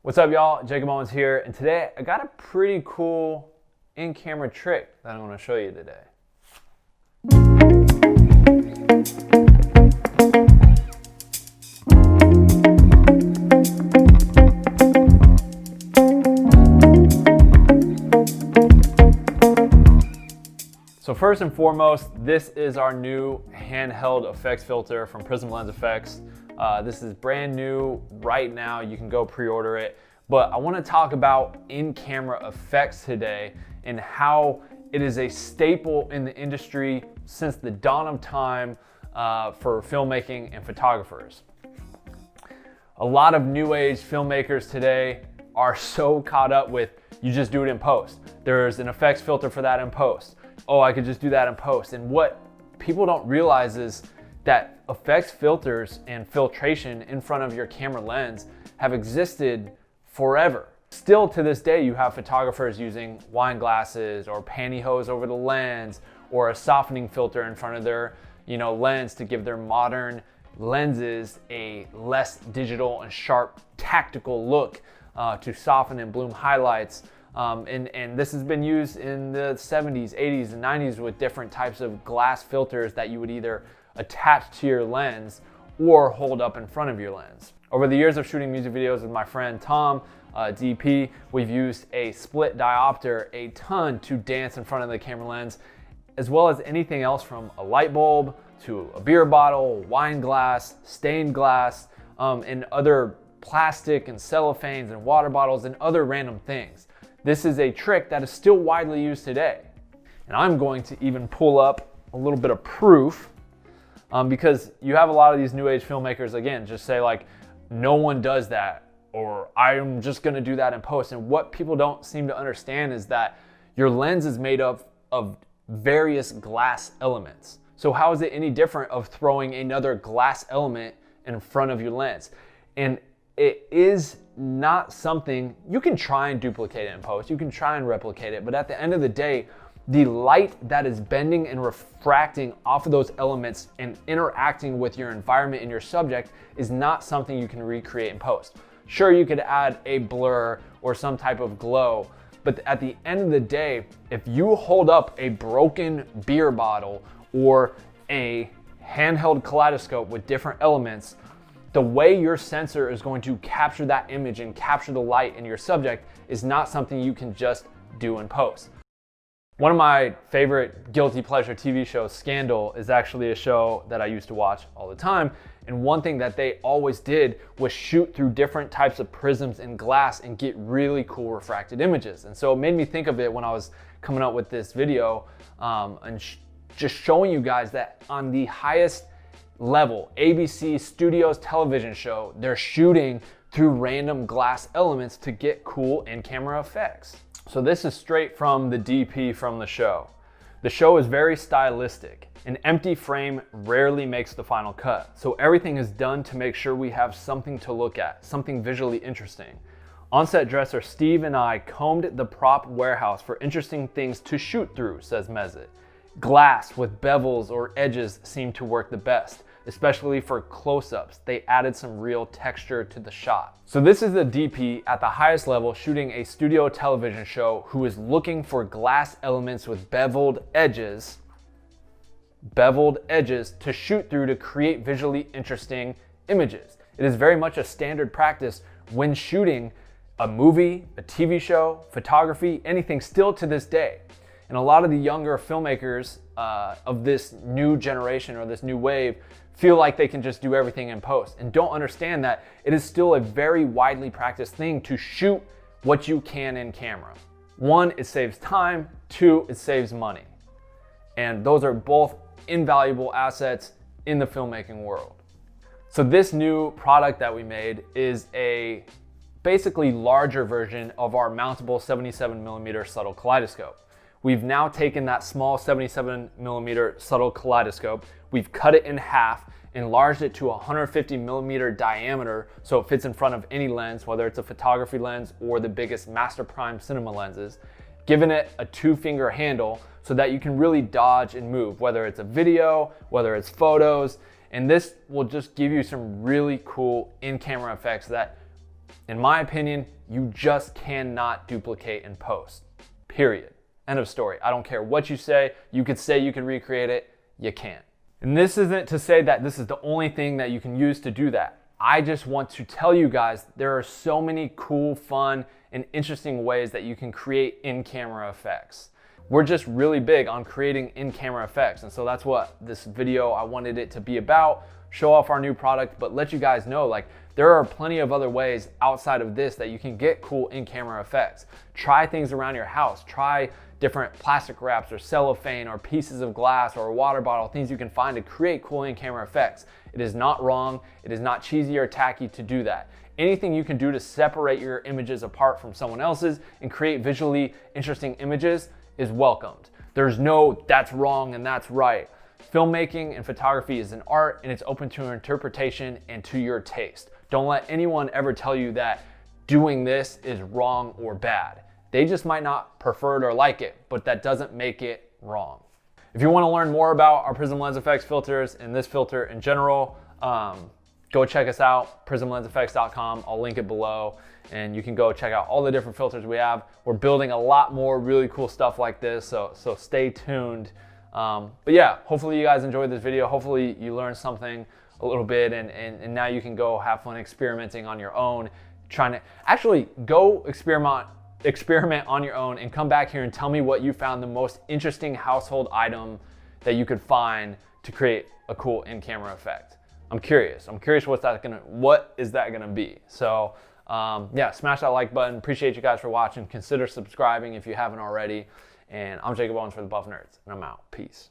What's up, y'all? Jakob Owens here, and today I got a pretty cool in-camera trick that I'm going to show you today. So first and foremost, this is our new handheld effects filter from Prism Lens Effects. This is brand new right now. You can go pre-order it. But I want to talk about in-camera effects today and how it is a staple in the industry since the dawn of time for filmmaking and photographers. A lot of new age filmmakers today are so caught up with you just do it in post. There's an effects filter for that in post. Oh, I could just do that in post. And what people don't realize is that effects filters and filtration in front of your camera lens have existed forever. Still to this day, you have photographers using wine glasses or pantyhose over the lens or a softening filter in front of their lens to give their modern lenses a less digital and sharp tactical look to soften and bloom highlights. And this has been used in the 70s, 80s, and 90s with different types of glass filters that you would either attach to your lens or hold up in front of your lens. Over the years of shooting music videos with my friend Tom, DP, we've used a split diopter a ton to dance in front of the camera lens, as well as anything else from a light bulb to a beer bottle, wine glass, stained glass, and other plastic and cellophanes and water bottles and other random things. This is a trick that is still widely used today. And I'm going to even pull up a little bit of proof because you have a lot of these new age filmmakers, again, just say like, no one does that, or I'm just gonna do that in post. And what people don't seem to understand is that your lens is made up of various glass elements. So how is it any different of throwing another glass element in front of your lens? And it is not something you can try and duplicate it in post. You can try and replicate it, but at the end of the day, the light that is bending and refracting off of those elements and interacting with your environment and your subject is not something you can recreate in post. Sure, you could add a blur or some type of glow, but at the end of the day, if you hold up a broken beer bottle or a handheld kaleidoscope with different elements, the way your sensor is going to capture that image and capture the light in your subject is not something you can just do in post. One of my favorite guilty pleasure TV shows, Scandal, is actually a show that I used to watch all the time. And one thing that they always did was shoot through different types of prisms and glass and get really cool refracted images. And so it made me think of it when I was coming up with this video and just showing you guys that on the highest level, ABC Studios television show, they're shooting through random glass elements to get cool in-camera effects. So this is straight from the DP from the show. The show is very stylistic. An empty frame rarely makes the final cut. So everything is done to make sure we have something to look at, something visually interesting. On-set dresser Steve and I combed the prop warehouse for interesting things to shoot through, says Mezit. Glass with bevels or edges seem to work the best, especially for close-ups. They added some real texture to the shot. So this is the DP at the highest level shooting a studio television show who is looking for glass elements with beveled edges to shoot through to create visually interesting images. It is very much a standard practice when shooting a movie, a TV show, photography, anything still to this day. And a lot of the younger filmmakers of this new generation or this new wave feel like they can just do everything in post and don't understand that it is still a very widely practiced thing to shoot what you can in camera. One, it saves time. Two, it saves money. And those are both invaluable assets in the filmmaking world. So this new product that we made is a basically larger version of our mountable 77mm subtle kaleidoscope. We've now taken that small 77mm subtle kaleidoscope, we've cut it in half, enlarged it to 150mm diameter so it fits in front of any lens, whether it's a photography lens or the biggest master prime cinema lenses, given it a 2-finger handle so that you can really dodge and move, whether it's a video, whether it's photos, and this will just give you some really cool in-camera effects that In my opinion, you just cannot duplicate in post, period. End of story. I don't care what you say. You could say you can recreate it. You can't. And this isn't to say that this is the only thing that you can use to do that. I just want to tell you guys there are so many cool, fun, and interesting ways that you can create in-camera effects. We're just really big on creating in-camera effects, and so that's what this video, I wanted it to be about. Show off our new product, but let you guys know, like, there are plenty of other ways outside of this that you can get cool in-camera effects. Try things around your house. Try different plastic wraps or cellophane or pieces of glass or a water bottle, things you can find to create cool in-camera effects. It is not wrong. It is not cheesy or tacky to do that. Anything you can do to separate your images apart from someone else's and create visually interesting images is welcomed. There's no that's wrong and that's right. Filmmaking and photography is an art, and it's open to interpretation and to your taste. Don't let anyone ever tell you that doing this is wrong or bad. They just might not prefer it or like it, but that doesn't make it wrong. If you want to learn more about our Prism Lens Effects filters and this filter in general, go check us out, prismlenseffects.com. I'll link it below, and you can go check out all the different filters we have. We're building a lot more really cool stuff like this, so stay tuned. But yeah, hopefully you guys enjoyed this video. Hopefully you learned something a little bit, and now you can go have fun experimenting on your own, trying to actually go experiment on your own, and come back here and tell me what you found the most interesting household item that you could find to create a cool in-camera effect. I'm curious what is that gonna be? So yeah, smash that like button. Appreciate you guys for watching. Consider subscribing if you haven't already. And I'm Jakob Owens for the Buff Nerds, and I'm out. Peace.